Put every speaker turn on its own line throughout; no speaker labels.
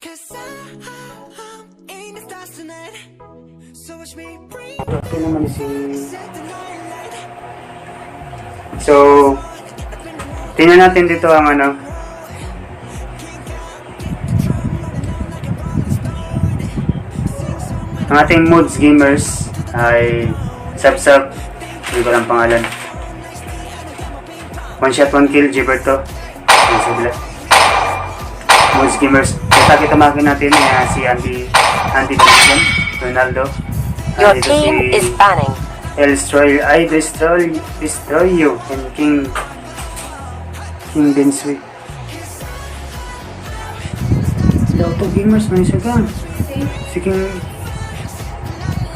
Okay naman si... So, tingnan natin dito ang ano. Ang ating Mods Gamers ay Sab-Sab. Hindi ko lang pangalan. One shot, one kill, Gilberto. Mods Gamers. Kita makin natin si Andy Benson, Ronaldo.
Your team is banning.
El Destroyer, I destroy you, and King Bensui. Auto Gamers, may isa ka. Si King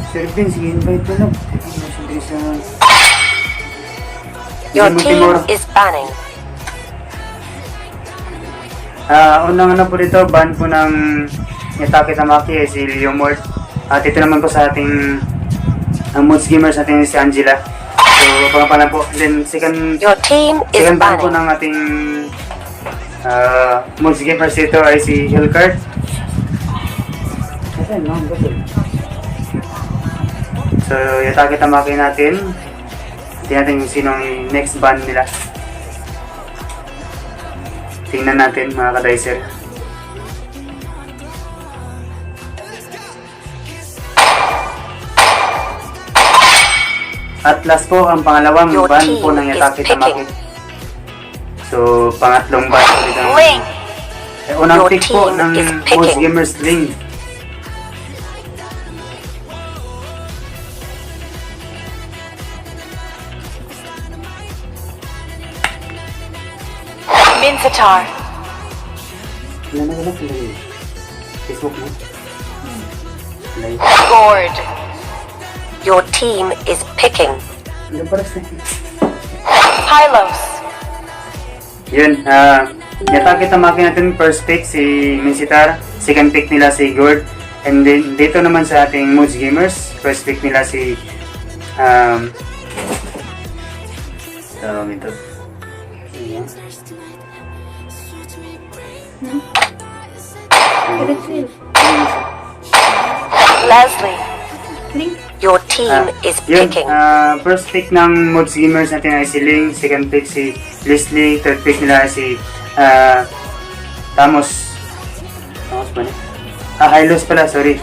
Sir Vince, invite mo lang.
Your team is banning.
Unang ano po dito, ban po ng Yatake Tamaki si Leo Mort. At ito naman po sa ating Mods Gamers natin si Angela. So, pangalan po. And then,
Your team is
second ban po
banning.
ng ating Mods Gamers dito ay si Hillcard. So, Yatake Tamaki natin. Tingnan natin yung sinong next ban nila. Tingnan natin mga ka-dicer. At last po, ang pangalawang
Your
ban
team
po ng
is
Yatake
picking.
Tamaki. So, pangatlong ban po dito.
Link.
Unang
Your
pick po
team
ng
is
Mods
picking.
Gamers Link.
Minzatar.
Facebook mo.
Gourd. Your team is picking. Pylos.
Yun, Yatake Tamaki natin, first pick si Minzitar, second pick nila si Gord, and then dito naman sa ating Mods Gamers, first pick nila si tawag ito.
Leslie. Your team is
Yun,
picking.
first pick ng Mods Gamers natin ay si Ling, second pick si Leslie, third pick nila si Tamos ba na? Hylos pala, sorry.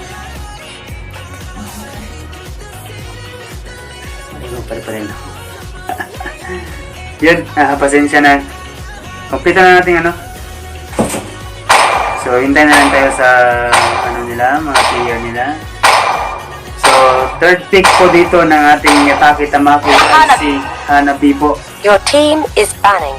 Yun, pasensya na. Complete na natin ano. So, hintayin na lang tayo sa ano nila, mga player nila. So, third pick po dito ng ating Yatake Tamaki ay si Hanabi po.
Your team is banning.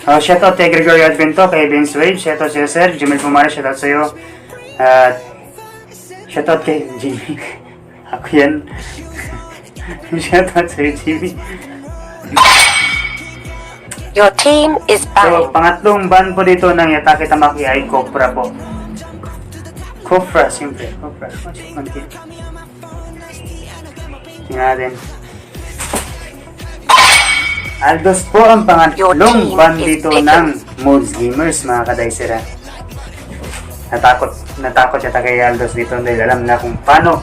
Shoutout kay Gregorio Advento, kay Vince Wade, shoutout sa'yo sir, Jimmy Pumara, shoutout sa'yo. Shoutout kay Jimmy. Ako yan. Shoutout sa'yo Jimmy.
Your team is
So,
banning.
pangatlong ban po dito ng Yatake Tamaki ay Copra po. Copra, siyempre. Copra. Tingnan natin. Aldos po ang pangatlong ban dito ng Mods Gamers, mga ka-dicer. Natakot yata kay Aldos dito dahil alam na kung paano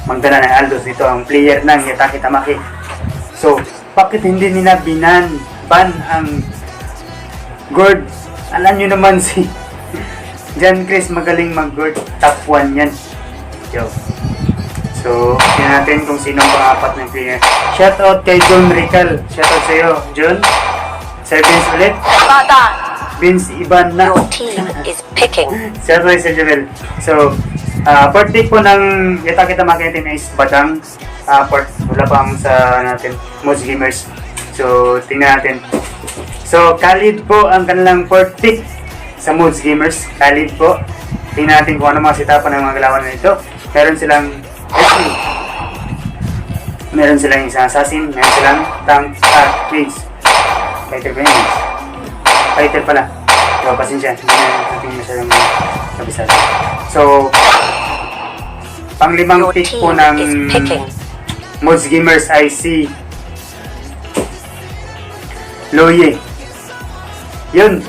magdala ng Aldos dito ang player ng Yatake Tamaki. So, bakit hindi nila ban ang Gord? Alam nyo naman si John Chris magaling mag-Gord. Top 1 yan. Yo. So, tingnan natin kung sino ang pang-apat ng player. Shoutout kay John Rical. Shoutout sa'yo, John. Sir Vince ulit. Vince Iban na.
Your team is picking.
Shoutout Sir Joel. So, fourth pick po ng Yatake Tamaki natin is Badang. Wala pang sa natin, Mods Gamers. So, tingnan natin. So, Khalid po ang kanilang fourth pick sa Mods Gamers. Khalid po. Tingnan natin kung ano mga sitapan ng mga galawan na ito. Meron silang Wesley. Meron silang isang assassin. Meron silang tank at mage. Fighter ba yun? Fighter pala. So, pasensya. Hindi na natin masyadong kabisado. So, pang-limang
Your
pick
team
po ng
is picking.
Mods Gamers ay si Loye. Yun.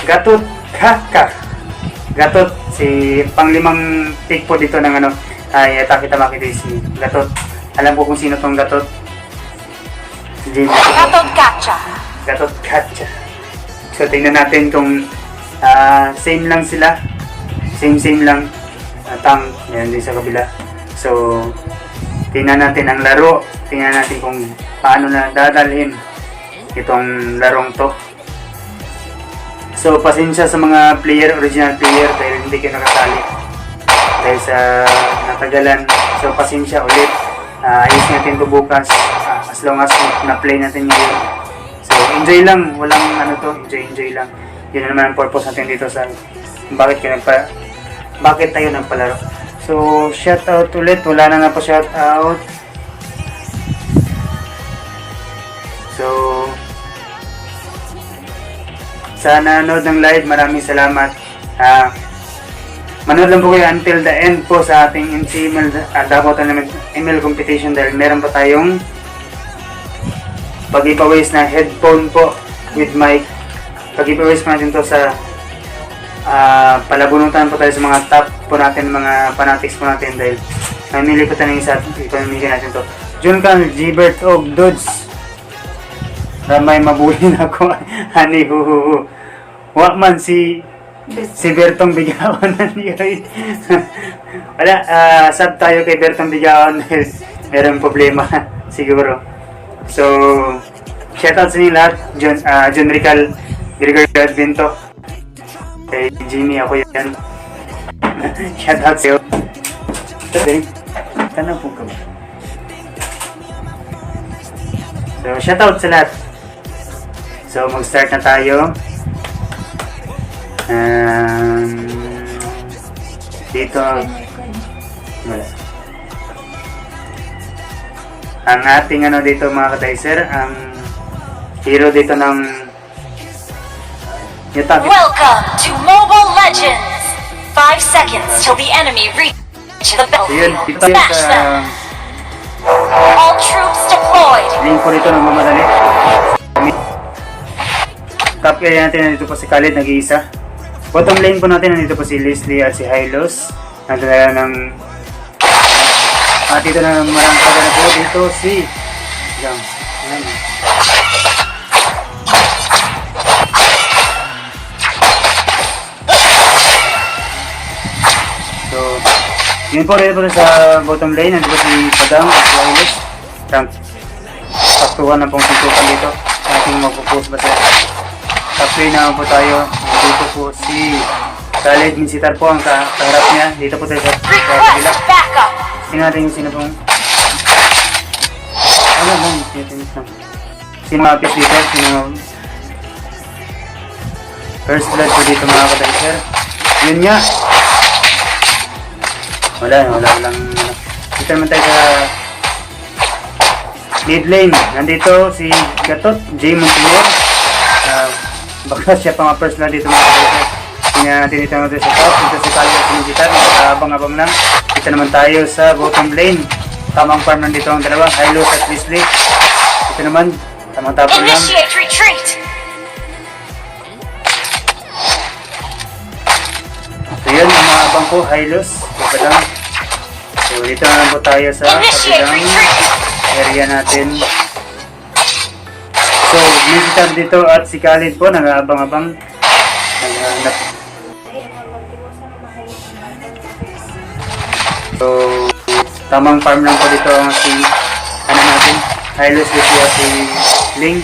Gatot. Gatot. Si panglimang pick po dito ng ano, ay Atake Tamaki si Gatot. Alam ko kung sino tong Gatot. Jin.
Gatot Gacha.
Gatot Gacha. So, tingnan natin kung same lang sila. Same lang. Tang. Yan din sa kabila. So, tingnan natin ang laro. Tingnan natin kung paano na dadalhin itong larong to. So, pasensya sa mga original player dahil hindi kayo nakasali. Dahil sa natagalan. So, pasensya ulit. Ayos natin ito bukas. As long as na-play natin ngayon. So, enjoy lang. Walang ano to. Enjoy lang. Yun naman ang purpose natin dito sa bakit tayo nagpalaro. So, shoutout ulit. Wala na po shoutout. So, sa nanonood ng live, maraming salamat. Manood lang po kayo until the end po sa ating email, Davao Tournament email competition dahil meron pa tayong pag-giveaways na headphone po with mic. Pag-giveaways po natin to sa palabunutan po tayo sa mga top po natin, mga fanatics po natin dahil namili po tayo ng isa, ipamimigay natin to. Junkan, Gilbert, og Dudes. Ramay mabuli na ako. Hani huhuhu. Wakman si Bertong Bigaon na niya. Wala, sub tayo kay Bertong Bigaon. Merong problema siguro. So, shoutout sa inyo lahat. John Rical, Gregory Advento. Kay Jimmy, ako yan. Shoutout sa'yo. Tanong po ka ba? So, shoutout sa lahat. So, mag-start na tayo. Dito, wala. Ang ating ano dito mga ka-dicer, ang hero dito ng Yutagi.
Welcome to Mobile Legends! 5 seconds till the enemy reach the
So, yun,
battlefield.
dito tayo
Smash
sa
them! All troops deployed!
link po dito ng mamadali. Top area natin, nandito po si Khaled, nag-iisa. Bottom lane po natin, nandito po si Leslie at si Hylos. Nandito na ng... dito na marang kaga na po. Dito si... Ayan. So, yun po rin po sa bottom lane. Nandito po si Padang at si Hylos. Saktuhan na pong sintukan dito. Ating magpo-post ba siya. Top lane naman po tayo. Dito po si Khaled Minsitar po ang kaharap niya. Dito po tayo sa kabila.
Request backup!
Tingnan natin yung sino pong... Ano bang? Sino mga piece dito? Sino... First blood po dito mga ka-dicer. Yun nga. Walang... Dito naman tayo sa... Mid lane. Nandito si Gatot, J. Montenegro. Baka siya pa mga first blood dito mga ka-dicer. Tingnan natin dito naman sa top. Dito si Khaled at si Minsitar. Abang-abang lang. Dito naman tayo sa bottom lane. Tamang farm nandito ang dalawa. Hylos at Leslie. Dito naman. Tamang tapon lang.
Initiate retreat!
So yun, ang mga abang ko. Hylos. Dito lang. So dito na lang po tayo sa
Initiate
kabilang
retreat!
area natin. So, Minsitar dito at si Khaled po. Nag-aabang-abang. So, tamang farm lang po dito ang si natin, Hylos dito at si Ling.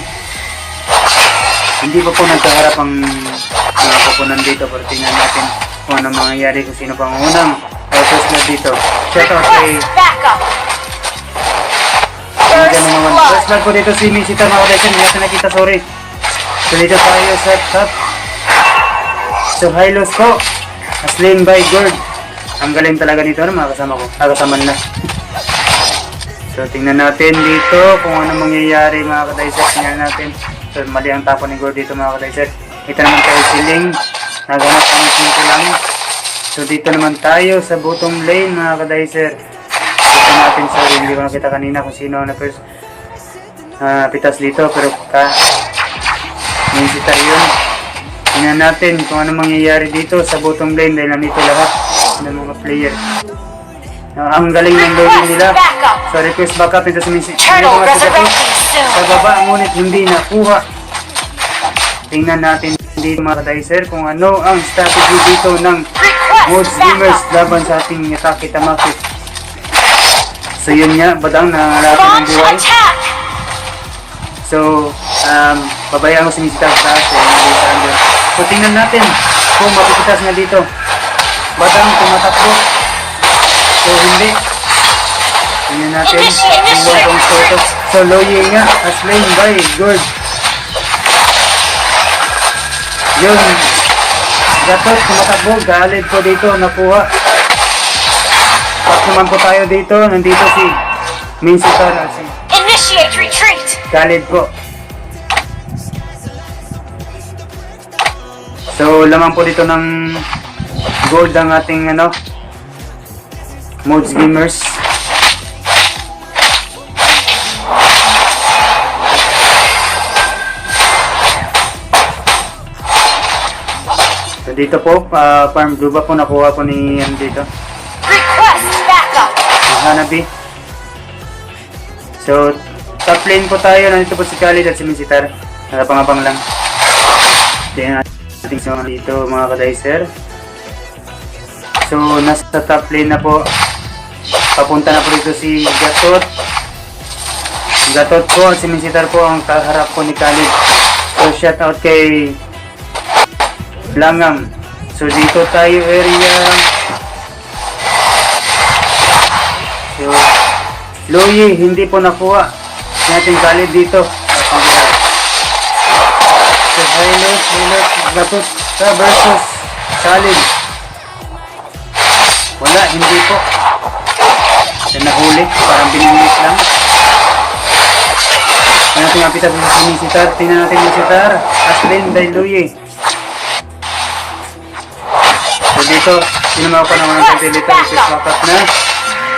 Hindi pa po nagkaharap ang mga kupunan dito pero tingnan natin kung ano mangyayari kung sino pang unang first blood dito. Shout out kay
Backup!
Hindi
First
naman.
blood!
First blood po dito si Minsitar mga kadesin. Hindi natin nakita, sorry. So dito tayo sa top. So Hylos po. Slain by Gord. Ang galing talaga nito ng mga kasama ko. Kasama nila. So tingnan natin dito kung ano mangyayari mga ka-dicer. Tingnan natin. So mali ang tapo ni Gord dito mga ka-dicer. Ito naman tayo si Ling. Naghanap ang sinto lang. So dito naman tayo sa bottom lane mga ka-dicer. Dito natin, sorry hindi ko nakita kanina kung sino na first pitas dito. Pero Minsita yun. Tingnan natin kung ano mangyayari dito sa bottom lane dahil nandito lahat ng mga player. Ang galing ng loading nila. So request backup ito sa Minsita.
Turtle resurrecting
Sa
soon.
baba ngunit hindi nakuha. Tingnan natin dito mga kadicer kung ano ang strategy dito ng Mods Gamers laban sa ating Atake Tamaki. So yun nga, badang nangalapin ng
Launch
buhay.
attack.
So, babayaan ko si Minsita sa taas. So tingnan natin kung mapipitas na dito. Badang tumatakbo. So hindi. Tingnan natin. Iwan kong photo. So Loye nga, as slain by Gord. Yun. Gatot, tumatakbo. Galid ko dito, nakuha. Pat naman po tayo dito. Nandito si Minsita at si
Initiate retreat.
Galid po. So, laman po dito ng gold ang ating Mods Gamers. So, dito po, farm blue ba po nakuha po ni dito.
Request backup.
Hanabi. So, top lane po tayo. Nandito po si Khalid at si Minsitar. Nakapangabang lang. Tingnan natin sa mga dito mga kadicer. So, nasa top lane na po. Papunta na po dito si Gatot. Gatot po at si Minsitar po ang kaharap po ni Khalid. So, shout out kay Langam. So, dito tayo area. So, Loye, hindi po nakuha. Natin Khalid dito. So, Hylos, Gatot versus Khalid. Wala, hindi po. So, nahuli. Parang binimit lang. Tingnan natin ang pitas sa Minsitar. Tingnan natin Minsitar. Aslin dahil Loye. So, dito, sinumaw ko naman ang turtle dito. Ito swakat na.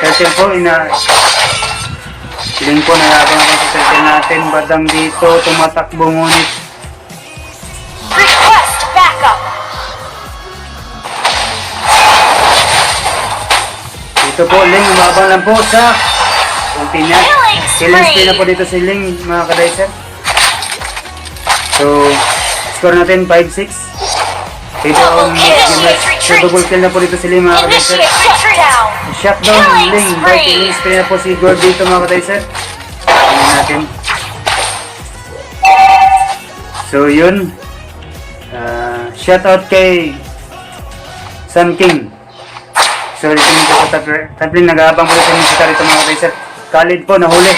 Turtle po, Feeling ko nayabang ako sa turtle natin. Badang dito, tumatakbo ngunit.
Request backup.
Dito po, Ling, umabang lang po sa ulti niya.
Killing
Killing spree na po dito si Ling, mga kadicer. So, score natin 5-6. Dito ang so, double kill na po dito si Ling, mga kadicer.
Initiate retreat down.
Shutdown Ling, by killing spree na po si Gord dito, mga kadicer. Tingnan natin. So, yun. Shoutout kay Sun King. So, dito nito sa top lane, nag-aabang po dito sa karito mga kadicer. Khalid po, nahuli.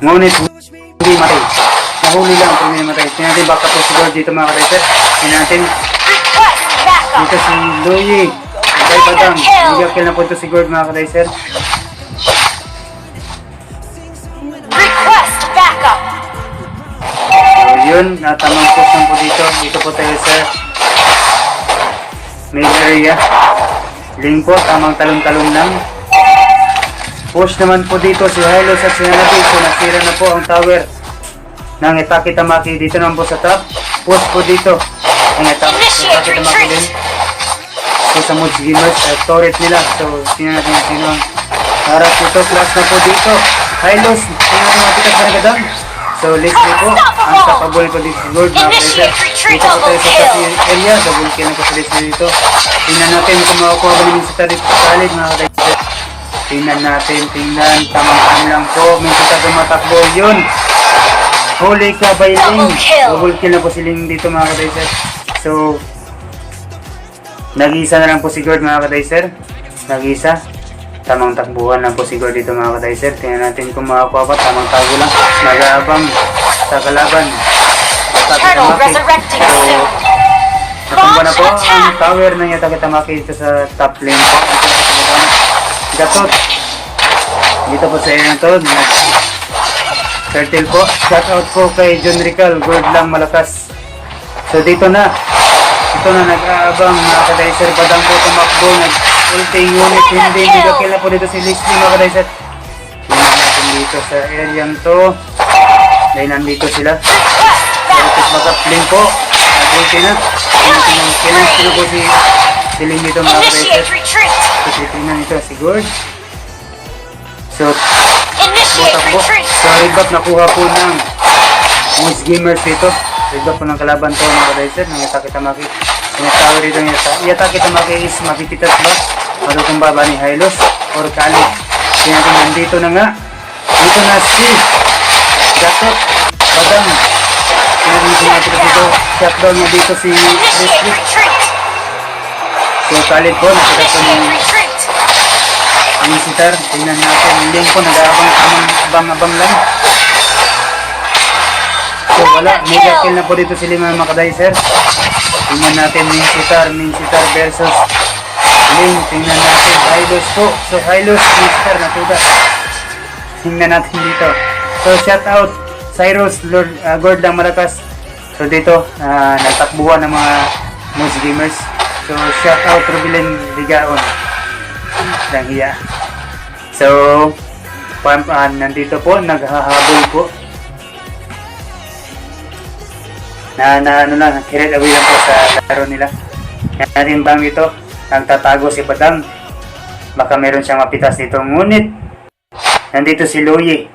Ngunit, hindi matay. Nahuli lang kung hindi matay. Tingnan natin baka po si Gord dito mga kadicer. Tingnan natin.
Request backup.
Dito si Loye. Kay Badang. Hindi kill na po ito si Gord mga kadicer.
Request backup.
So, yun. Tamang post lang po dito. Dito po tayo sa main area. Ling po, tamang talong-talong lang. Push naman po dito si Hylos at si Hanabi. So, nasira na po ang tower ng Atake Tamaki. Dito naman po sa top. Push po dito ang Atake Tamaki din. So, sa Mods Gamers, turret nila. So, tingnan natin sino ang harap dito. Class na po dito. Hylos, tingnan natin mapitas na nagadang. So, Leslie po, ang kapabol po dito si Lord.
Initiate retreat,
Dito po tayo
double
sa
kill.
top area. Double kill na po si Leslie dito. Tingnan natin kung makakuha ba namin sa dito sa Khalid, mga kadicer. Tingnan natin, tingnan. Tamang lang po. Minsan ka tumatakbo. Yun. Huli ka by Ling.
Double kill.
Double kill na po si Ling dito mga kadicer. So, nag-iisa na lang po si Gord mga kadicer. Nag-iisa. Tamang takbuhan lang po si Gord dito mga kadicer. Tingnan natin kung makakuha pa. Tamang tago lang. Nag-aabang sa kalaban.
Turtle resurrecting soon.
Natumba na po ang tower ng Atake Tamaki dito sa top lane po. Gatot. Dito po sa area to. Turtle po. Shout out po kay John Rical. Gord lang malakas. So dito na. Ito na nag-aabang mga kadicer. Badang po tumakbo. Nag-ulting unit. Hindi kill na po dito si Leslie mga kadicer. Tingnan natin dito sa area to. Dahil nandito sila. Marites backup link po. Okay na. Kailangan po si Ling dito mga
Initiate
ka-dicer.
retreat.
So, titignan ito si Gord. So,
Initiate
takbo.
retreat.
So, rebap nakuha po ng Moose Gamers dito. Rebap po ng kalaban to mga ka-dicer. Nang Yatake Tamaki. Yung tawag rito ng Yatake Tamaki is mapipitas ba? Matutumba ba ni Hylos? Or Kali? Kaya natin nandito na nga. Dito na si Gatot. Badang. Kaya natin dito. Shutdown na dito si
Initiate
Leslie.
retreat.
So, Khalid po. Nakita po
Initiate
ni
retreat.
Visitor. Tingnan natin. Link po. Nag-abang lang. So, wala. Mega kill na po dito si Lima mga ka-dicer. Tingnan natin Minsitar versus Link. Tingnan natin Hylos po. So, Hylos, Minsitar natuda. Tingnan natin dito. So, shout out Cyrus, Lord, Gord lang malakas. So, dito, nagtakbuhan ng mga Moose Gamers. So, shout out Rubilin Ligaon. Lang hiya. So, nandito po, naghahabol po. Ano lang, carried away lang po sa laro nila. Yan natin bang ito, nagtatago si Badang. Baka meron siyang mapitas dito. Ngunit, nandito si Loye.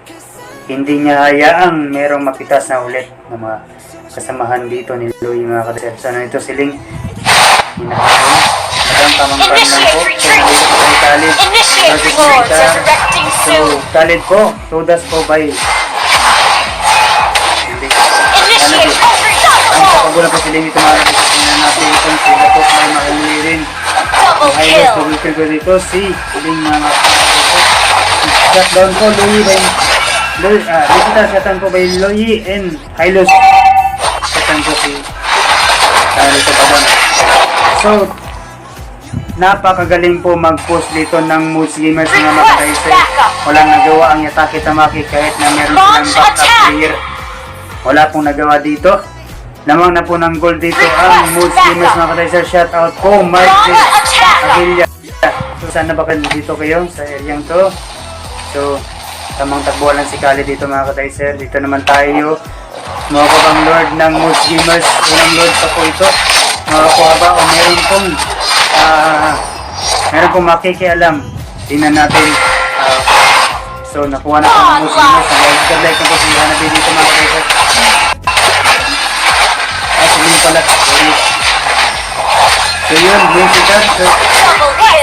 Hindi niya hayaang merong mapitas na ulit ng mga kasamahan dito ni Loye mga ka-dicer. So, nandito si Ling. Madang tamang pan lang po. So, nandito po kay Khalid.
Initiate rewards resurrecting
So,
soon.
Khalid po, Tudas po by hindi.
Initiate
Ang
unstoppable.
kapagulan po si Ling ito mga ka-dicer. Tingnan natin itong si Gatot may mahuli rin.
Double
Hylos,
kill.
double kill ko dito si Ling mga ka-dicer. Shutdown po, Loye by shutdown po by Loye and Hylos. Shutdown po si dito pa doon. So, napakagaling po mag-post dito ng Moose Gamers mga mga ka-dicer. Walang nagawa ang Yatake Tamaki kahit na meron silang backup player. Wala pong nagawa dito. Lamang na po ng goal dito ang Moose Gamers mga ka-dicer. Shout out po, Martin Aguilla. So, sana ba kayo dito kayo sa areang to? So, tamang tagbuhan lang si Kali dito mga ka-dicer. Dito naman tayo. Makakuha bang Lord ng Moose Gamers. Unang Lord pa po ito. Makakuha ba o meron pong makikialam. Tingnan natin. So, nakuha na po ng Moose Gamers. Nag-like na po si Hanabi dito mga ka-dicer. Sabihin pala. So, yun. Yung sikat.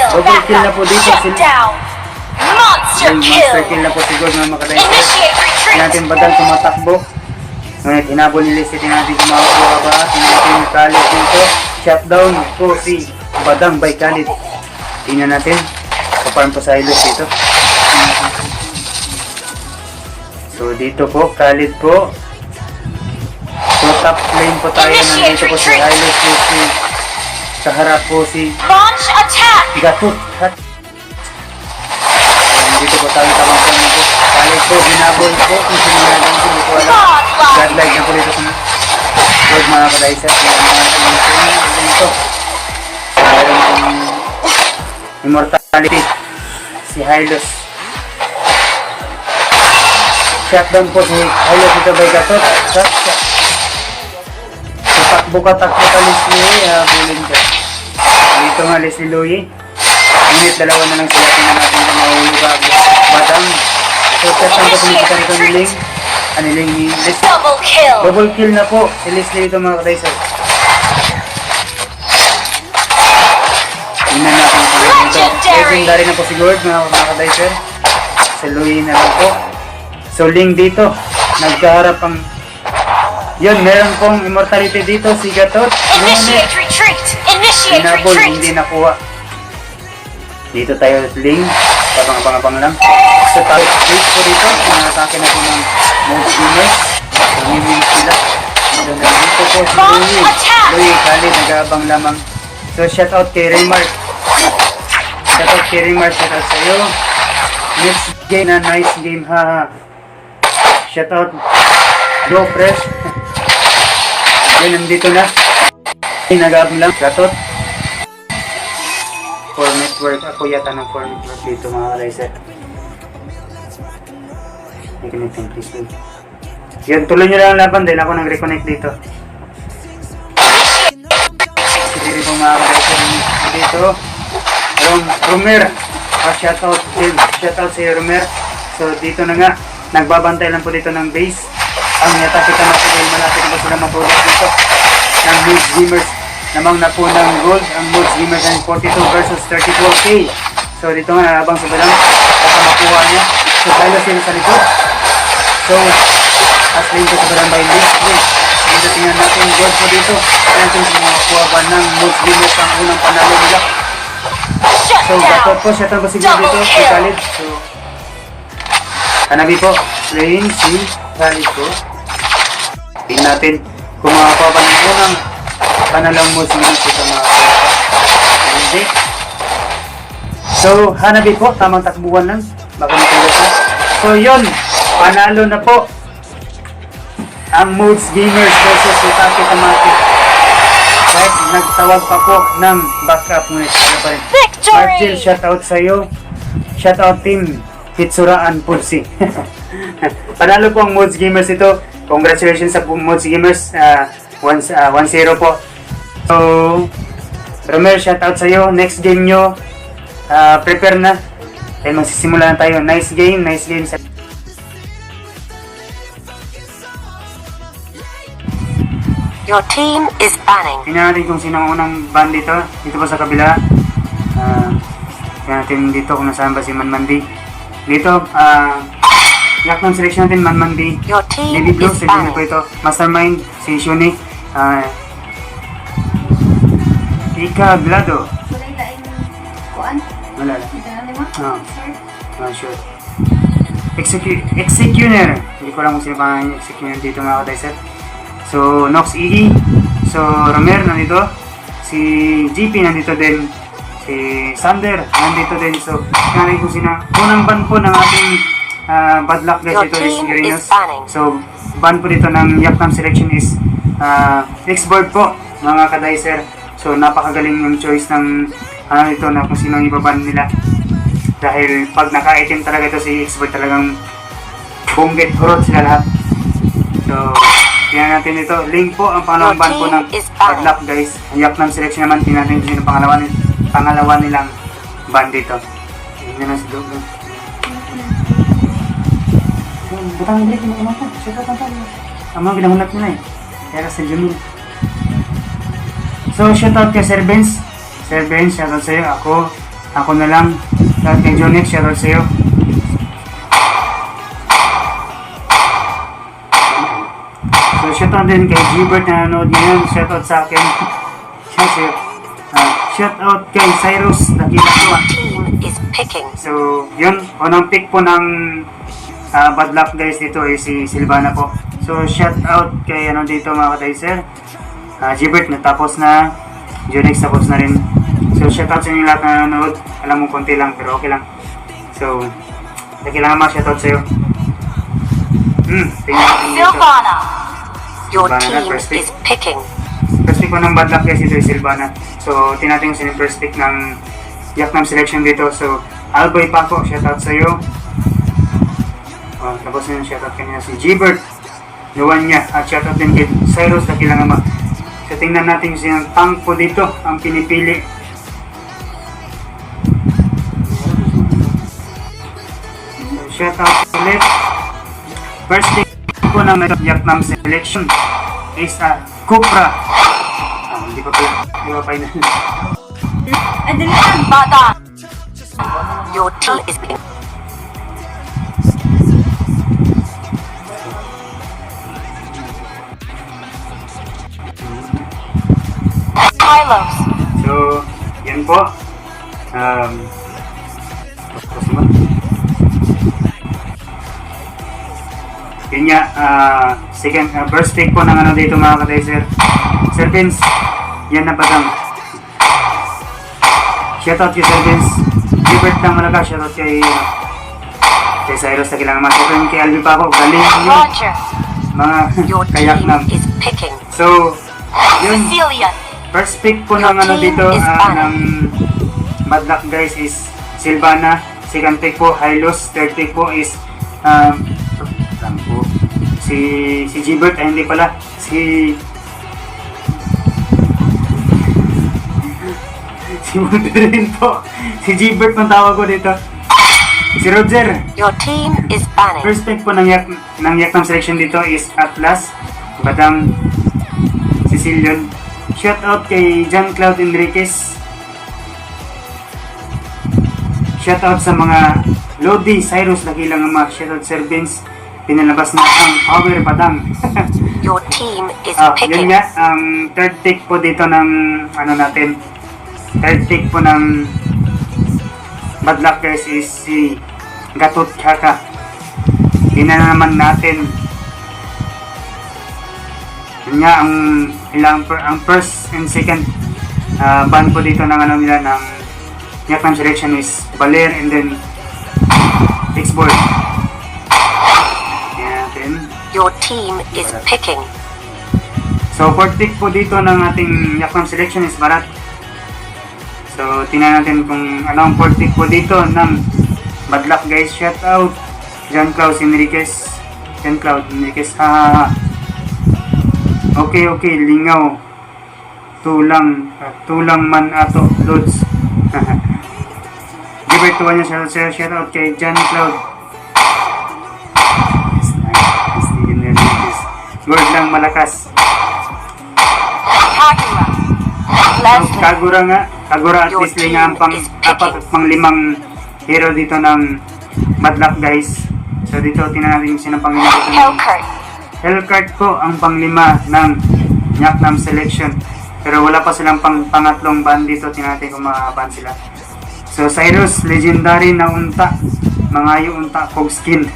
So, double kill na po dito.
Shut down. Monster
Yung
kill.
monster kill na po siguro mga ka-dicer.
Initiate retreat.
Natin Badang tumatakbo. Ngunit hinabol ni Leslie. Tingnan natin kung makakuha ba. Tingnan natin yung Khalid dito. Shutdown po si Badang by Khalid. Tingnan natin. Kaparm po sa Hylos dito. So dito po, Khalid po. So top lane po tayo. Nandito po si Hylos Leslie. Kaharap po si
Launch attack.
Gatot. Dito po tayo tamang po nito. Khalid po, hinabol po. Kung sino na lang hindi ko alam. Godlike na po dito sa Lord mga ka-dicer. Dito. Mayroon pong immortality. Si Hylos. Shutdown po si Hylos dito by Gatot. So takbo ka Leslie. Bulin ka. Dito nga Leslie Loye. Ngunit dalawa na lang sila. Tingnan natin kung mahuli ba. Badang. So shutdown po kumikita nito ni Ling. Ling ni Leslie.
Double kill.
Double kill na po si Leslie dito mga ka-dicer. Tingnan natin kung ano ito. Legendary na po si Gord mga ka-dicer. Si Louie na lang po. So Ling dito. Nagkaharap ang... Yun, meron pong immortality dito si Gatot.
Initiate retreat. Initiate
Hinabol,
retreat.
hindi nakuha. Dito tayo at Ling. Pabang lang. So tayo please po dito. Pinatake na po ng Moose Gamers. Pumimig sila. So nandito po si Louie. Louie, Khalid, nag-aabang lamang. So shout out kay Raymar. Shout out sa iyo. Next game na nice game ha. Shout out Go Fresh. Yan, nandito na. Nag-aabang lang. Gatot. For network. Ako yata ng for network dito mga ka-dicer. May connecting please. Yun, tuloy nyo lang ang laban dahil ako nag-reconnect dito. Hindi rin pong makakalimutan dito. Romer. Shoutout sa iyo, Romer. So, dito na nga. Nagbabantay lang po dito ng base. Ang natapit na natin dahil malapit na po sila mapulot dito. Ng Mood Gamers. Namang na po ng gold. Ang Mood Gamers ay 42 versus 34k. So, dito nga habang sa balang. Baka makuha niya. So, dahil sila sa likod. So, as lane ko sa balang by list. Dito tingnan natin gold po dito. Kaya natin kung makakuha ba ng Mood Gamers ang unang panalo nila. So, bato po siya tapos siguro dito si Khalid. So, Hanabi po, playing si Khalid po. Tingnan natin kung makakuha ba ng unang panalang Mood Gamers sa mga hindi. So, Hanabi po, tamang takbuhan lang. Baka matulog na. So, yun. Panalo na po ang Moods Gamers versus Utake Tamaki. Kahit nagtawag pa po ng backup ngunit ano pa rin. Martil, shoutout sa iyo. Shoutout team Hitsuraan Pulsi. Panalo po ang Moods Gamers ito. Congratulations sa Moods Gamers. 1-0 po. So, Romel, shoutout sa iyo. Next game nyo, prepare na. Dahil magsisimula na tayo. Nice game sa
Your team is banning.
tingnan natin kung sino ang unang ban dito. Dito pa sa kabila. Tingnan natin dito kung nasaan ba si Manmandi. Dito, yak ng selection natin, Manmandi.
Your team
Navy Blue,
is
sa po
banning.
ito. Mastermind, si Shuni. Ika Glado.
Walay laing kuan.
Wala.
Ito na lima.
Sure. Executioner. Hindi ko lang kung sino pa ang executioner dito mga kadaiser. So, Nox Iggy. So, Romer nandito. Si GP nandito din. Si Sander nandito din. So, tingnan ko sino. Unang ban po ng ating bad luck guys
Your
dito is
team
Irinos.
is banning.
So, ban po dito ng Yapnam selection is X-board po mga kadaiser. So, napakagaling yung choice ng ito na kung sino ang ibaban nila. Dahil pag naka-item talaga ito si X-board talagang bunggit, hurot sila lahat. So, tingnan natin ito. Link po ang pangalawang ban po ng bad luck guys. Ang Yapnam selection naman, tingnan natin kung sino pangalawa nilang ban dito. Tingnan na si Dog. Butang break mo naman po. Shoutout lang tayo. Ang mga ginahunat nila eh. Kaya sa Jumil. So, shoutout kay Sir Benz. Sir Benz, shoutout sa'yo. Ako na lang. Shoutout kay Jonix, shoutout sa'yo. So, shoutout din kay Gilbert na nanonood ngayon. Shoutout sa akin. Shoutout kay Cyrus. Nakita ko.
Your team is picking.
So, yun. Unang pick po ng bad luck guys dito ay si Silvana po. So, shoutout kay dito mga kadaiser. Gilbert natapos na. Jonix tapos na rin. So, shoutout sa inyo lahat na nanonood. Alam mo, konti lang pero okay lang. So, kailangan shoutout sa'yo. Tingnan natin dito.
Silvana.
Your
Silvana na,
team
first pick.
is picking.
First pick po ng bad luck guys dito ay Silvana. So, tingnan natin kung sino yung first pick ng Yapnam selection dito. So, Alboy Paco, shoutout sa'yo. Tapos na yung shoutout kanina si Gilbert. Luwan niya. At shoutout din kay Cyrus na kilang ama. So, tingnan natin kung sinong tank po dito ang pinipili. So, shoutout ulit. First pick po ng Yapnam selection is Cupra. Hindi pa pala. Hindi pa pala.
Bata.
Your team is picking.
Kylos.
So, yan po. Tapos mo. Yun nga, second, first pick po ng dito mga kadaiser. Sir Vince, yan na padang. Shoutout kay Sir Vince. Gilbert lang malaga, shoutout kay Cyrus na kailangan mas. Shoutout kay Alvin Paco, galing yun.
Roger.
Mga
Your
kayak
team
nam.
is picking.
So, yun.
Cecilia.
First pick po ng dito ng bad luck guys is Silvana. Second pick po Hylos. Third pick po is Si Gilbert, ay hindi pala. Si Wolverine po. Si Gilbert ang tawag ko dito. Si Roger.
Your team is banning.
First pick po ng Yaknam selection dito is Atlas, Badang, Sicilian. Shout out kay John Cloud Enriquez. Shout out sa mga Lodi, Cyrus, Dakilang Ama. Shout out Sir Vince. Pinalabas na ang Power Badang.
Your team is
Yun
picking.
nga, ang third pick po dito ng ano natin. Third pick po ng Bad Luck guys is si Gatot Chaka. Tingnan naman natin. Yun nga ang first and second band po dito ng ano nila ng Yaknam selection is Baler and then X-Board.
Your team is picking.
So fourth pick po dito ng ating Yaknam selection is Barat. So tingnan natin kung ano ang fourth pick po dito ng Bad Luck guys. Shout out John Cloud Enriquez. John Cloud Enriquez. Okay, lingaw. Tulang man ato, Lods. Give it to one yourself, sir. Shout out kay John Cloud. Word lang malakas.
Leslie.
Kagura at least nga ang apat at pang limang hero dito ng Bad Luck guys. So dito tingnan natin yung sinang panglima dito.
Hellcurt.
Hellcurt po ang panglima ng Yaknam selection. Pero wala pa silang pangatlong band dito. Tingnan natin kung makakaban sila. So Cyrus, legendary na unta. Mangayo unta, Kog skin.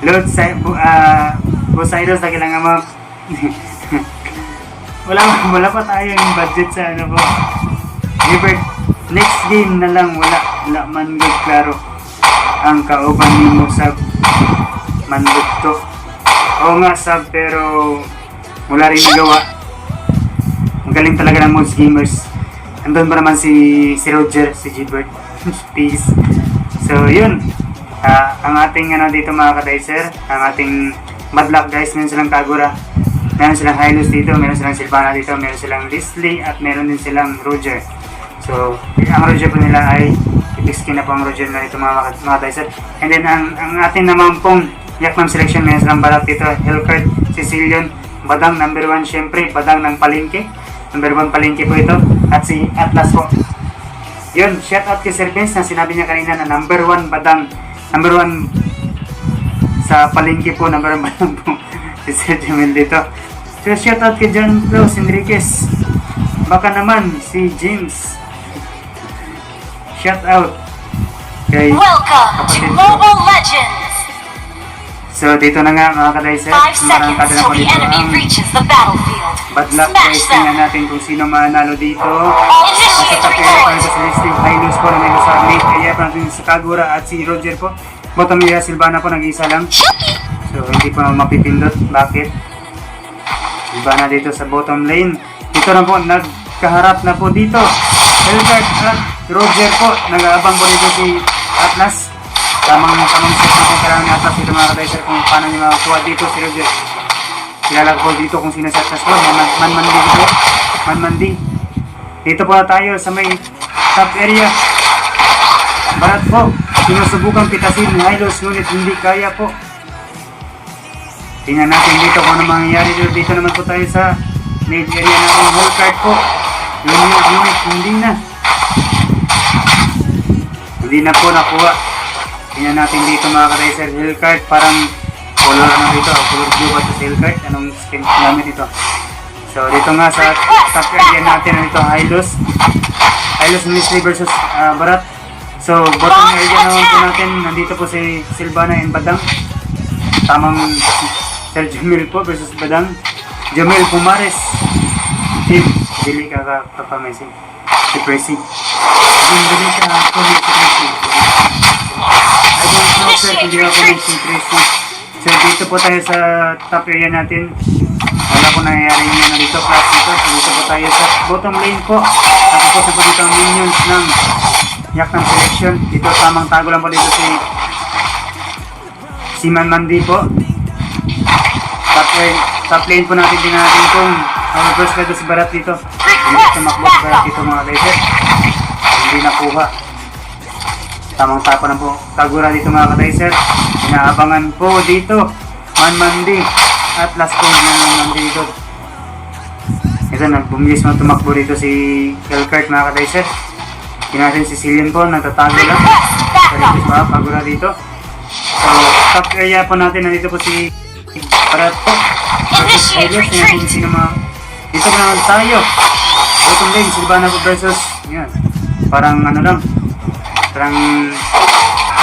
Lord, Cyrus, kailangan mo. wala pa tayong budget sa ano po. Gilbert, next game na lang wala man good klaro ang kauban mo sa mandot to. Oo nga sab, pero wala rin gawa. Magaling talaga ng most gamers. Andun pa naman si Roger, si Gilbert. Peace. So yun, ang ating ano dito mga ka-dicer, ang ating Bad Luck guys, meron silang Kagura, meron silang Hylos dito, meron silang Silvana dito, meron silang Leslie, at meron din silang Roger. So, ang Roger po nila ay i-skin na po ang Roger na dito mga dicer. And then, ang ating naman pong Yaknam selection, meron silang Barat dito, Hellcurt, Sicilian, Badang, number 1 syempre, Badang ng Palengke. Number 1 Palengke po ito, at si Atlas po. Yun, shout out kay Sir Vince na sinabi niya kanina na number 1 Badang, number 1 sa Palengke po, number 1 Badang po si Sir Jamil dito. So, shout out kay John Cloud Enriquez. Baka naman si James. Shout out kay
Welcome to Mobile Legends!
So dito na nga mga ka-dicer,
5 seconds till the enemy reaches the battlefield.
Bad Luck
Smash
guys,
them!
tingnan natin kung sino mananalo dito.
Initiate
Sa
revolt!
para sa Celestine, Hylos po na may sa mate, kaya pa natin si Kagura at si Roger po. Bottom area, Silvana po nag-isa lang. So hindi po mapipindot, bakit? Silvana dito sa bottom lane. Dito na po, nagkaharap na po dito. Hellcurt at Roger po, nag-aabang po dito si Atlas. Tamang set na po kailangan ni Atlas dito mga ka-dicer kung paano niya makakuha dito si Roger. Kilala ko dito kung sino si Atlas po. Manmandi dito. Manmandi. Dito po na tayo sa may top area. Barat po. Sinusubukan pitasin ni Hylos ngunit hindi kaya po. Tingnan natin dito kung ano mangyayari dito. Dito naman po tayo sa mid area ng Hellcurt po. Unit, hindi na. Hindi na po nakuha. Tingnan natin dito mga ka-dicer, Hellcurt, parang color na dito, color blue ba ito sa Hellcurt? Anong skin gamit ito? So dito nga sa top area natin, dito Hylos Leslie versus Barat. So bottom area naman po natin, nandito po si Silvana and Badang. Tamang Sir Jamil po versus Badang. Jamil Pumares. Team, dili ka kapamesing. Si Presi. Dili ka kapamesing si Presi. I don't know sir, hindi ako mention Tracy. So dito po tayo sa top area natin. Wala po nangyayari nyo na dito class dito. So dito po tayo sa bottom lane po. Tapos po dito ang minions ng Yaknam selection. Dito tamang tago lang po dito si si Manmandi po. Top lane po natin din natin kung first blood si Barat dito. Hindi tumakbo si Barat dito mga kaiser. Hindi nakuha. Tamang tapa na po. Kagura dito mga kaiser. Inaabangan po dito. Manmandi. At last po Manmandi dito. Ito, nagbumilis mo tumakbo dito si Elkart mga kaiser. Natin si Cillian po, natatago lang. Kalipis mga Kagura dito. So, top area po natin. Nandito po si Barat po. Versus Helios. Tingnan natin sino mga... Dito po naman tayo. Bottom lane, Sylvana po versus... Yan. Parang ano lang. Parang...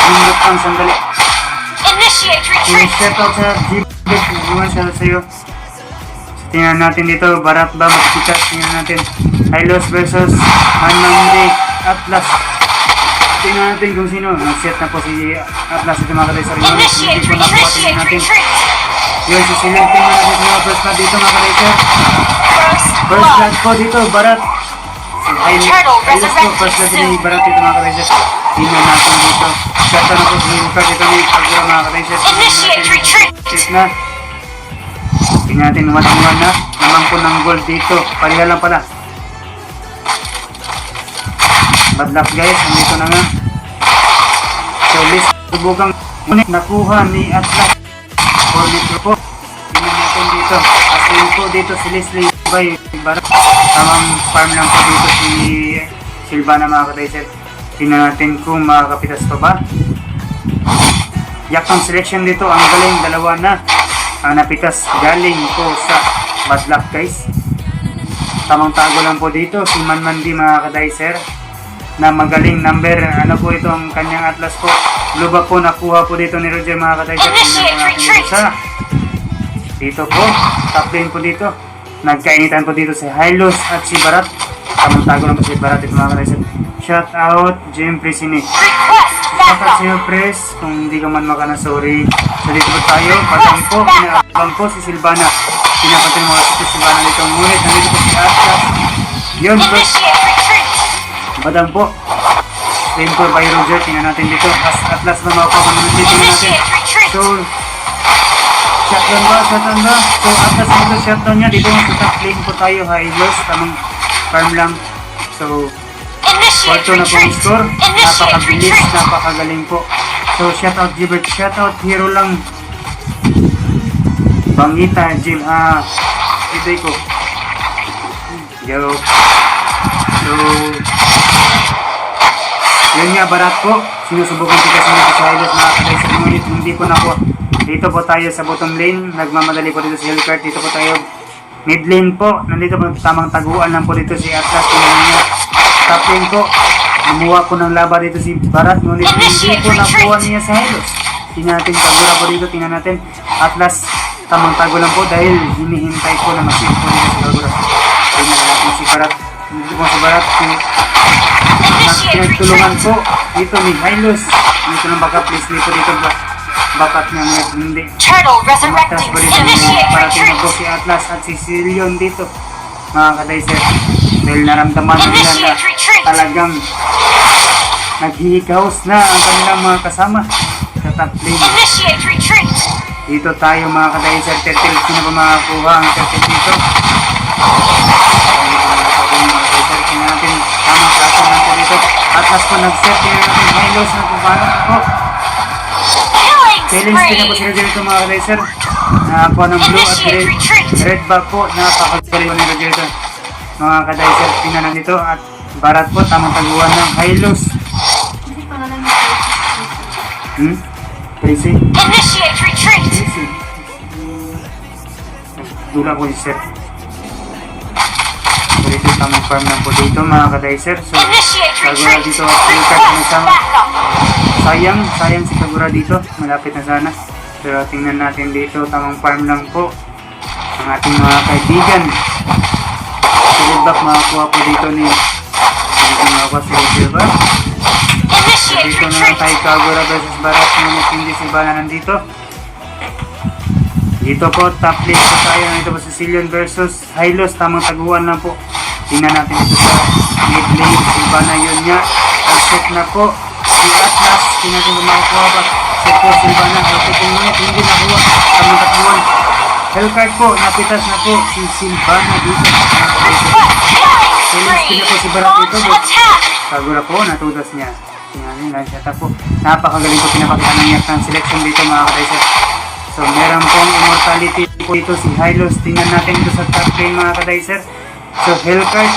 Minute lang sandali.
Initiate
Yung
retreat!
step out sa G-Bit. Iwan siya sa'yo. So, tingnan natin dito. Barat ba? Magpikas. Tingnan natin. Helios versus Manmandi Atlas. Tingnan natin kung sino. Nag-set na po si Atlas. Ito mga kalaysar.
Initiate retreat!
Tingnan natin.
Retreat!
Yun, si Cillian. Tingnan natin sa mga first blood dito mga kalaysar. First
First
blood po dito, Barat.
Turtle
Helios po, first blood
resurrecting
ni Barat dito mga kalaysar. Tingnan natin dito. Shot na po si Lucas. Ito ni Kagura mga kalaysar.
Initiate retreat!
Check na. Tingnan natin 1-1 na. Naman po ng gold dito. Palihan lang pala. Bad luck guys, nandito na nga. So list, subukang unik nakuha ni Atlas. 4 litro po. Tingnan natin dito. Asling po dito si Leslie by Barat. Tamang farm lang po dito si Sylvana mga kataysep. Tingnan natin kung makakapitas pa ba. Yak ang selection dito, ang galing, dalawa na. Ang napitas galing po sa bad luck guys. Tamang tago lang po dito si Manmandi mga kataysep. Na magaling number, ano po ito ang kanyang Atlas po. Luba po nakuha po dito ni Roger mga kataysep. Tingnan po natin dito sa dito po, top lane po dito. Nagkainitan po dito si Hylos at si Barat. Tamang tago lang po si Barat ito mga kataysep. Shout out Jim Presini.
Request
Shout out
backup!
sa'yo Pres, kung hindi ka man makana sorry. So dito po tayo, patang po, pinaabang po si Sylvana. Pinapatay mo si Sylvana dito. Ngunit nandito po si Atlas. Yun po.
Initiate retreat!
Badang po. Lane po by Roger. Tingnan natin dito. Atlas na makuha naman dito. Tingnan natin.
Initiate retreat!
So, shotgun ba? Shotgun ba? So, Atlas na ito shotgun niya. Dito sa top lane po tayo. High-loss. Tamang farm lang. So,
Initiate
4 na po ang
retreat!
score.
Initiate
Napakabilis.
retreat!
Napakagaling po. So, shout out Gilbert. Shout out hero lang. Bangita. Jim. Iday ko. Yo. So, yun nga Barat po, sinusubukan ko kasi nito sa highlight mga kataysep, ngunit hindi po nakuha. Dito po tayo sa bottom lane, nagmamadali po dito si Hellcart, dito po tayo mid lane po, nandito po tamang taguan lang po dito si Atlas, tingnan niyo. Top lane po, gumawa po ng laba dito si Barat, ngunit hindi po nakuha niya sa highlight. Tingnan natin, Kagura po dito, tingnan natin, Atlas, tamang tago lang po dahil hinihintay po na masip po dito si Kagura. Tingnan natin si Barat, dito po si Barat, pinagtulungan po dito ni Hylos. Dito ng backup, please dito ba backup niya ngayon, hindi.
Turtle
Atlas
resurrecting!
po dito,
Initiate
parating na po
retreat!
si Atlas at si Cillian dito mga kataysep, dahil naramdaman nila na
Initiate retreat!
talagang naghihikaos na ang kanilang mga kasama sa top lane.
Initiate retreat!
Dito tayo mga kataysep, turtle, sino ba makakuha ang turtle dito? Tingnan natin, tamang kaso natin dito. Atlas po nag-set, tingnan natin Hylos na kung paano ako.
Killing
Challenge din na po
spree!
sila dito mga kalaser. Nakakuha ng blue at red. Red back po, napakagaling po nila dito. Mga kalaser, tingnan na dito. At Barat po, tamang taguan ng Hylos.
Hindi pangalan mo.
Tracy?
Initiate retreat!
Tracy. Dula ko si Seth. So dito tamang farm lang po dito mga kalaser. So,
Initiate
Kagura
retreat!
dito at Lucas
Request
isang
backup!
sayang si Kagura dito, malapit na sana. Pero tingnan natin dito, tamang farm lang po ang ating mga kaibigan. Solid back makakuha po dito ni makakuha si Silva.
Initiate
Dito na
retreat!
kay Kagura versus Barat, ngunit hindi si Bana nandito. Dito po, top lane po tayo. Nandito po si Cillian versus Hylos, tamang taguan lang po. Tingnan natin dito sa mid lane, si Bana yun niya. Ang set na po si Atlas, tingnan natin kung makakuha ba. Set po, Silvana. Ito po ngunit, hindi nakuha. Tamang takbuhan. Hellcard po, napitas na po si Silvana dito. Silis na po si Barat dito. Kagura po, natudas niya. Tingnan lang siya. Tapo, napakagaling po pinapakita ng yak ng selection dito mga kadayser. So, meron pong immortality po dito si Hylos. Tingnan natin ito sa top lane mga kadayser. So, Hellcard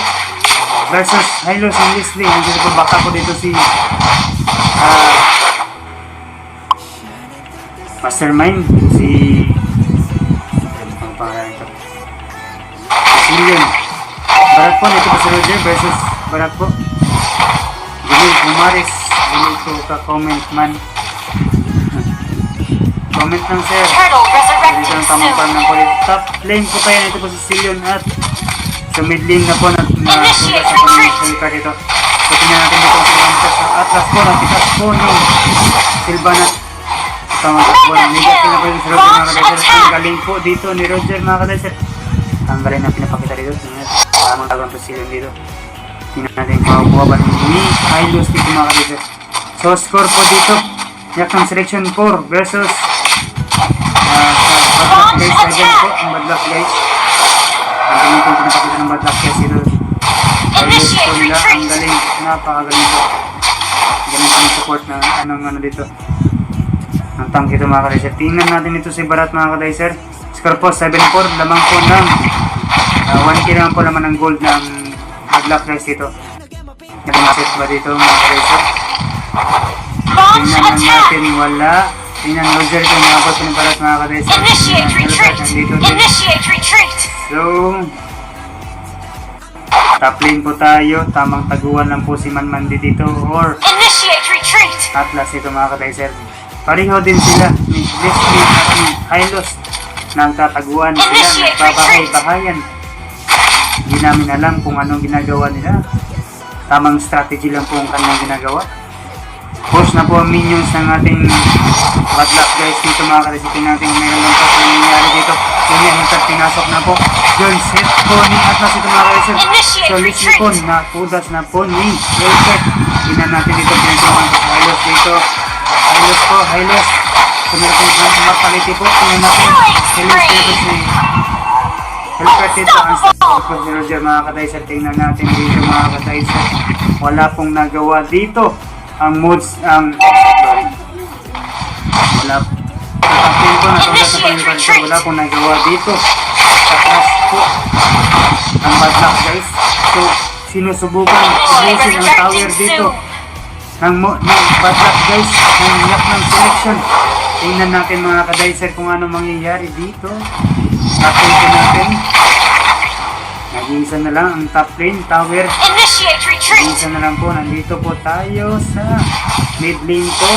versus Hylos and Leslie. Nandiyan po baka po dito si Mastermind. Si ang pangalan ito. Million. Barat po, dito po si Roger versus Barat po. Gilid, Umaris. Gilid po ka-comment man. Comment lang sir.
Turtle
Dito
resurrecting
ang tamang
soon.
pan ng polit. Top lane po kaya nito po si Cillian at sa mid lane na po na sulat sa pang-Hellcard dito. So tingnan natin dito ang silamsa sa Atlas po. Napitas po ni Silvana. Tamang takbuhan. Negative na po yung si Roger mga kadayser. Ang galing po dito ni Roger mga kadayser. Ang galing na pinapakita dito. Tingnan. Tamang tagwan po Cillian dito. Tingnan natin kung makukuha ba ni Hylos dito mga kadayser. So score po dito. Yak ng selection 4 versus Bad Luck guys. Again po ang Bad Luck guys. Ang galing po pinapakita ng Bad Luck guys dito. Hylos po nila. Ang galing. Napakagaling po. Galing po yung support ng ano dito. Ang tank ito mga kadayser. Tingnan natin ito si Barat mga kadayser. Score po 7-4. Lamang po ng 1k naman po naman ng gold ng Bad Luck guys dito. Nag-message ba dito mga kadayser?
Launch
Tingnan lang
attack!
natin wala. Tingnan Roger kung nakapot ng Barat mga kadayser.
Initiate retreat!
Nandito din.
Initiate retreat!
So, top lane po tayo. Tamang taguan lang po si Manmandi dito or
Initiate retreat!
Atlas ito mga kadayser. Pareho din sila ni Leslie at ni Hylos. Nagtataguan sila, nagbabahay-bahayan. Hindi namin alam kung anong ginagawa nila. Tamang strategy lang po ang kanilang ginagawa. Push na po ang minions ng ating Bad Luck guys dito mga kadayser natin. Mayroon lang po sa nangyayari dito. Yung Hellcard pinasok na po. John set po ni Atlas ito mga kadayser. So Leslie po nakudas na po ni Hellcard. Tingnan natin dito pinagawang sa Hylos dito. Hylos po, Hylos. So meron pong immortality po. Tingnan natin. Hylos dito si Hellcard dito. Ang start po si Roger mga kadayser. Tingnan natin dito mga kadayser. Wala pong nagawa dito. Ang mods, sorry. Wala po natulas sa pangipalitan. Wala pong nagawa dito. Atlas po ang Bad Luck guys. So sinusubukan ubusin ang tower dito ng Bad Luck guys, ng yak ng selection. Tingnan natin mga kadayser kung ano mangyayari dito. Top lane po natin. Nag-iisa na lang ang top lane tower.
Initiate retreat!
Nag-iisa na lang po. Nandito po tayo sa mid lane po.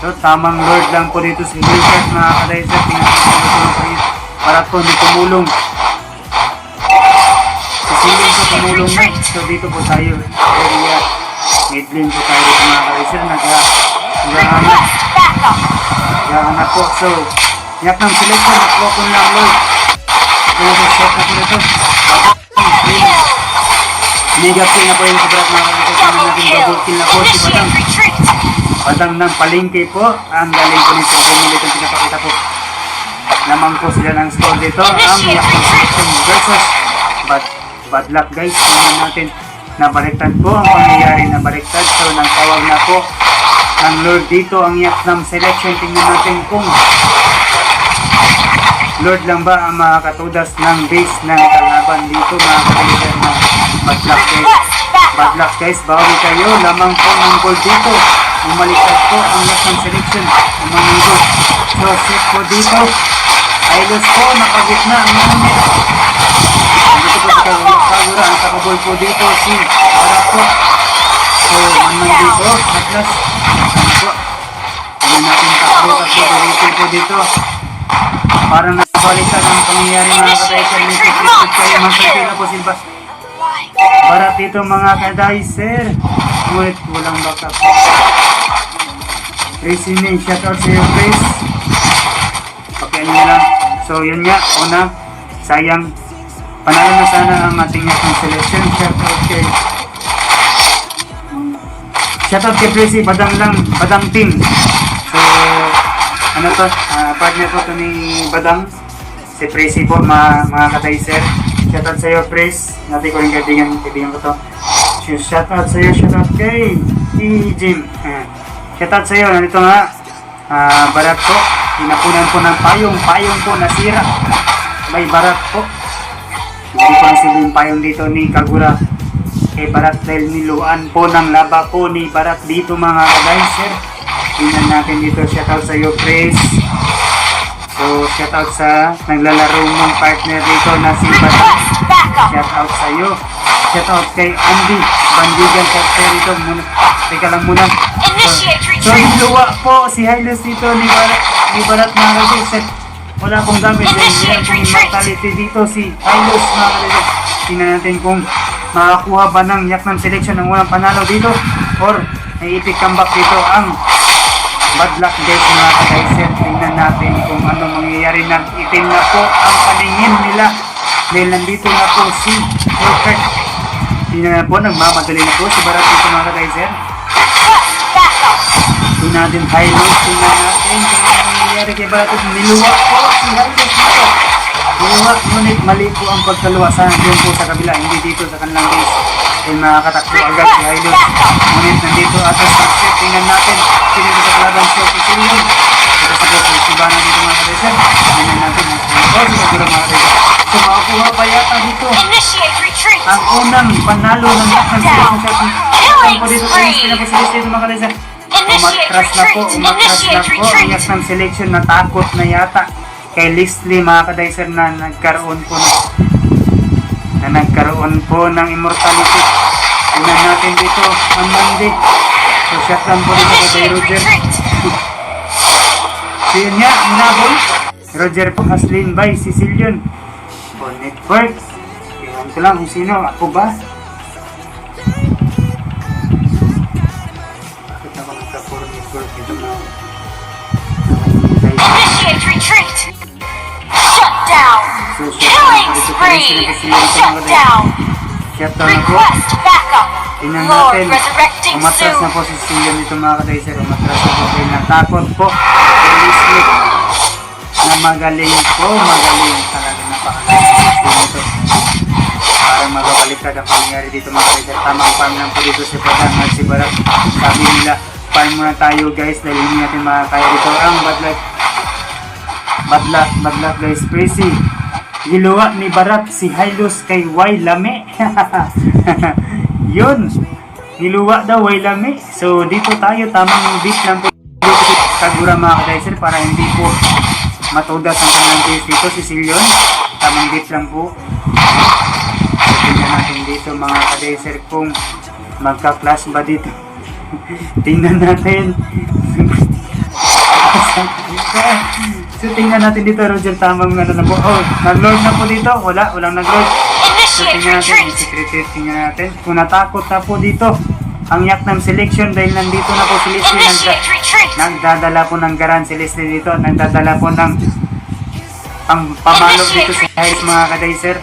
So tamang lord lang po dito si Hellcard mga kadayser. Tingnan natin para po hindi tumulong. Si Cillian po tumulong na. So dito po tayo area mid lane po tayo dito mga kadayser. Naghahanap po. So yak ng selection. Nakuha po lang lord. Kaya sa set na po nito. Mega kill na po yung sobrat mga kadayser. Tingnan natin double kill na po si Badang.
Initiate retreat!
Badang ng palengke po. Ang galing po nito. Bumili itong pinapakita po. Lamang po sila ng score dito. Ang yak ng selection versus Bad Luck guys. Tingnan natin. Nabaliktad po ang pangyayari. Nabaliktad. So nagtawag na po ang Lord dito. Ang yak ng selection. Tingnan natin kung Lord lang ba ang makakatudas ng base ng kalaban dito mga kadayser ng Bad Luck guys. Bad Luck guys. Bawi kayo. Lamang po ng gold dito. Umaliktad po ang yak ng selection. Ang mga gold. So set po dito. Hylos po. Nakagitna ang mga dito po si Kagura, ang kakabol po dito si Barat po. So, naman dito, Atlas. Ano po? Hindi natin takbo po dito. Parang nabalikan ang pangyayari mga kadayser. Nipit-lipit kayo, magpapila po Silva. Barat dito mga kadayser. Ngunit walang backup. Tracy May, shoutout sa iyo Trace. Okay, ano lang. So, yun nga, una, sayang. Panalo na sana ang ating yakang selection. Shoutout kay Tracy, Badang lang, Badang team. So, ano to, partner ko to ni Badang. Si Prezi po, mga ka-dicer. Shoutout sa iyo, Prez. Natin ko rin kaibigan ko to. Shoutout sa iyo, shoutout kay Jim. Shoutout sa iyo, nandito nga. Barat po, inapunan po ng payong po nasira. May barat po. Hindi ko nasilin payong dito ni Kagura. Kay Barat dahil niluan po ng laba po ni Barat dito mga ka-dicer. Tingnan natin dito, shoutout sa iyo, Prez. So, shoutout sa naglalaro mong partner dito na si Barat. Shoutout sa iyo. Shoutout kay Andy Bandigan Captain dito muna. Teka lang muna. So, niluwa po si Hylos dito ni Barat mga ka-dicer. Wala pong gamit. Hindi pong mortality dito si Hylos mga ka-dicer. Tingnan natin kung makakuha ba ng Yaknam selection ng unang panalo dito or may epic comeback dito ang bad luck guys mga ka-dicer. Tingnan natin kung ano mangyayari ng itim na po ang paningin nila dahil nandito na po si Perfect. Tingnan na po, nagmamadali na po si Barat dito mga ka-dicer. Tingnan natin Hylos, tingnan natin kung ano mangyayari kay Barat. Niluwa po si Hylos dito. Niluwa, ngunit mali po ang pagkaluwa sa doon po sa kabila, hindi dito sa kanilang base. Dahil makakatakbo agad si Hylos. Ngunit nandito atas success. Tingnan natin sino sa kalaban siya si Silyon. Ito sa po si Bana dito mga ka-dicer. Tingnan natin ang siguro mga ka-dicer. So makakuha pa yata dito
Initiate retreat.
ang unang panalo ng Yaknam selection shot. Ang po dito sa pinaposilis dito mga ka-dicer. Umatras na po ang Yaknam selection, natakot na yata kay Leslie mga ka-dicer na nagkaroon po ng immortality. Tingnan natin dito ang Mandy. So shotgun po dito kay Roger. So yun nga, minabol. Roger po haslin by si Silyon. O network. Tingnan ko lang kung sino. Ako ba? Bakit ako nagka-4 network dito na?
Initiate retreat. Shut down.
So
Killing spree. Shut down.
Shutdown na po.
Request backup.
Tingnan
Lord
natin.
resurrecting
Umatras na
soon.
po si Silyon dito mga ka-dicer. Umatras na po. Kaya natakot po. Kay Leslie na magaling po. Magaling. Talaga napakagaling dito. Parang magabaliktad ang pangyayari dito mga ka-dicer. Tamang farm lang po dito si Padang at si Barat. Sabi nila, farm muna tayo guys dahil hindi natin makakaya dito. Ang bad luck guys. Prezi. Giluwa ni Barat si Hylos kay Wailame. Yun. Niluwa daw Wailame. So dito tayo, tamang beat lang po dito si Kagura mga ka-dicer para hindi po matudas ang kanilang base dito si Silyon. Tamang beat lang po. So tingnan natin dito mga ka-dicer kung magka-clash ba dito. Tingnan natin. So tingnan natin dito Roger, tamang ano na po. Oh, nag-load na po dito. Walang nag-load. So tingnan natin, secret tingnan natin. Kung natakot na po dito ang Yaknam selection dahil nandito na po si Leslie.
Initiate retreat.
Nagdadala po ng garan si Leslie dito. Nagdadala po ng pamalog dito sa Hylos mga ka-dicer.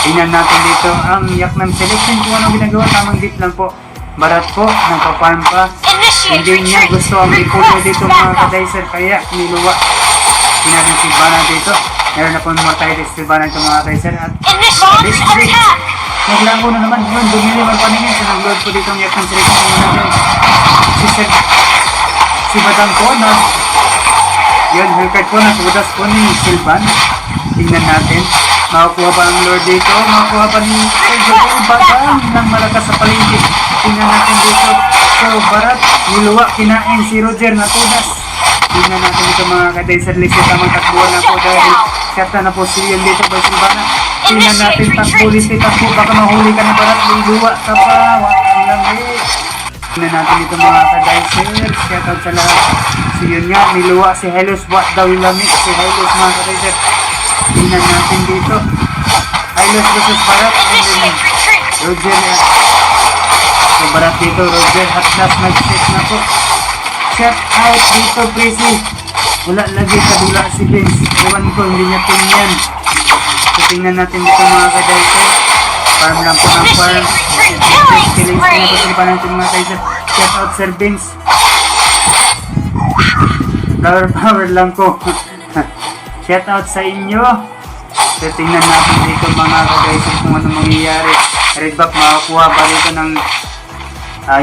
Tingnan natin dito ang Yaknam selection kung anong ginagawa. Tamang dip lang po. Barat po, nagpa-farm pa.
Initiate
Hindi niya
retreat.
gusto ang ipulo dito mga
backup.
ka-dicer, kaya niluwa. Tingnan si Bana dito. Meron na po mortality si Bana ito mga ka-dicer. At
Initiate attack.
naglango na naman yun. Bumili man paningin. So nag-load po dito ang Yaknam selection. Si Badang po na yun, haircut po na kudas po ni Silvan. Tingnan natin. Makakuha pa ang Lord dito. Makakuha pa ni Badang ng malakas sa palengke. Tingnan natin dito. So Barat, niluwa, kinain si Roger na tudas. Tingnan natin dito mga ka-dicer. Listed tamang takbuhan na po dahil shota na po Silyon dito by Silvana. Tingnan natin takbo, listed takbo. Baka mahuli ka na Barat. Niluwa ka pa. Wakang lamig. Tingnan natin dito mga ka-dicer. Shoutout sa lahat. Silyon nga, niluwa si Hylos. What daw yung lamig si Hylos mga ka-dicer. Tingnan natin dito. Hylos versus Barat.
Initiate retreat.
Roger. So Barat dito, Roger. At last nag-set na po. Shout out dito, Prezi. Wala lagi kadula si Vince. Ewan ko, hindi niya tingnan. So tingnan natin dito mga ka-dicer. Farm lang po ng farm. Killing spree na po sila natin mga ka-dicer. Shout out Sir Vince. Flower power lang po. Shout out sa inyo. So, tingnan natin dito mga ka-guys kung ano mangyayari. Red buff makakuha ba dito ng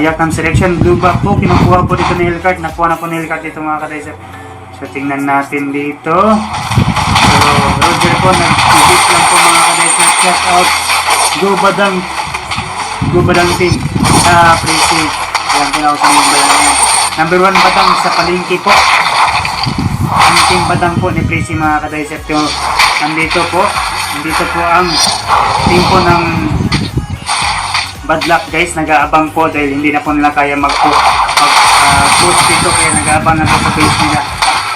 Yakam selection. Blue buff po, kinukuha po dito ng Hellcard. Nakuha na po ng Hellcard dito mga ka-guys. So, tingnan natin dito. So, Roger po, nag-tweet lang po mga ka-guys. Shout out. Go Badang team. Prezi. Ayan, pinausan yung balang yan. Number 1 Badang sa palengke po. Ang team Badang po ni Prezi mga ka-guys. Nandito po ang team po ng Bad Luck guys, nag-aabang po dahil hindi na po nila kaya mag-push dito kaya nag-aabang na po sa base nila.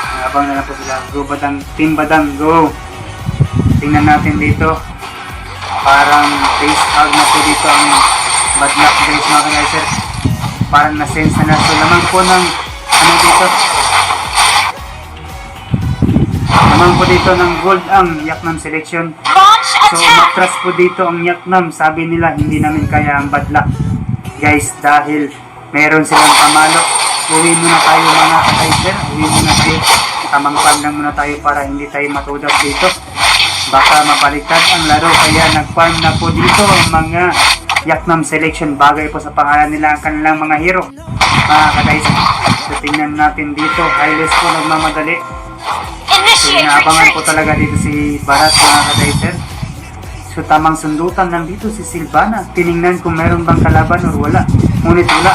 Nag-aabang na po sila. Go Badang, Team Badang, go! Tingnan natin dito. Parang face out na po dito ang Bad Luck guys mga ka-guys. Parang na-sense na so lamang po ng ano dito. Lamang po dito ng gold ang Yaknam selection.
Launch
So,
attack!
matras po dito ang Yaknam. Sabi nila, hindi namin kaya ang Bad Luck. Guys, dahil meron silang pamalo. Uwi muna tayo mga ka-guys. Uwi muna tayo. Tamang farm lang muna tayo para hindi tayo matudap dito. Baka mabaliktad ang laro. Kaya nag-farm na po dito ang mga Yaknam selection. Bagay po sa pangalan nila ang kanilang mga hero. Mga ka-guys. So, tingnan natin dito. Hylos po nagmamadali. So,
Initiate
inaabangan po
retreat!
talaga dito si Barat mga ka-guys. So, tamang sundutan lang dito si Sylvana. Tiningnan kung meron bang kalaban or wala. Ngunit wala.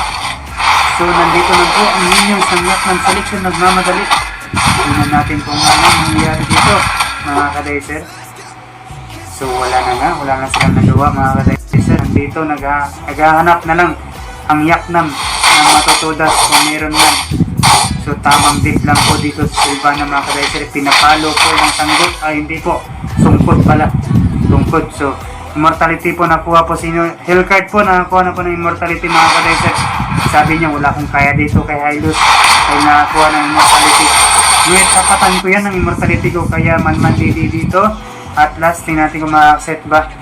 So, nandito na po ang minions ng Yaknam selection nagmamadali. Tingnan natin kung ano nangyayari dito, mga kadayser. So, wala na silang nagawa, mga kadayser. Nandito, naghahanap na lang ang Yaknam na matutudas kung meron man. So, tamang dip lang po dito si Sylvana, mga kadayser. Pinapalo po ng sanggot. Hindi po. Sungkot pala. Tungkod. So, immortality po nakuha po sino. Hellcard po nakakuha na po ng immortality mga kadayser. Sabi niya wala akong kaya dito kay Hylos ay nakakuha ng immortality. Ngunit kapatan ko yan ng immortality ko kaya man dito. At last tingnan natin kung ma-accept ba.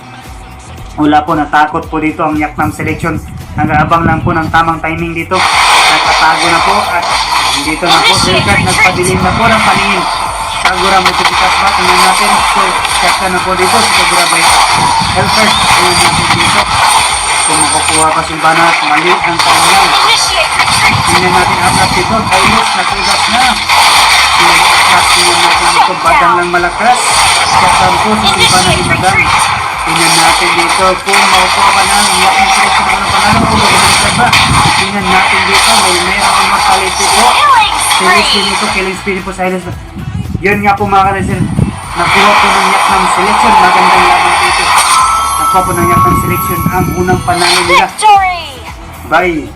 Wala po, natakot po dito ang Yaknam selection. Nag-aabang lang po ng tamang timing dito. Nagtatago na po at dito na po Hellcard nagpadilim na po ng paningin. Kagura may titikas ba? Tingnan natin. So, check ka na po dito. Si Kagura by Hellcard. Tingnan natin dito. Kung makukuha pa si Banat, mali ang kanyang.
Initiate retreat!
Tingnan natin ang dito. Hylos, natugas na. Tingnan natin dito. Badang lang malakas. Check po si Sylvana di Badang. Tingnan natin dito. Kung makukuha pa na. Umiyak ang selection ng panalo. Kung makukuha ba? Tingnan natin dito. Mayroong immortality po. Killing spree po sa Hylos. Yun nga po mga kadayser, nakuha po ng Yaknam selection, magandang laban dito. Nakuha po ng Yaknam selection ang unang panalo nila.
Victory!
Bye!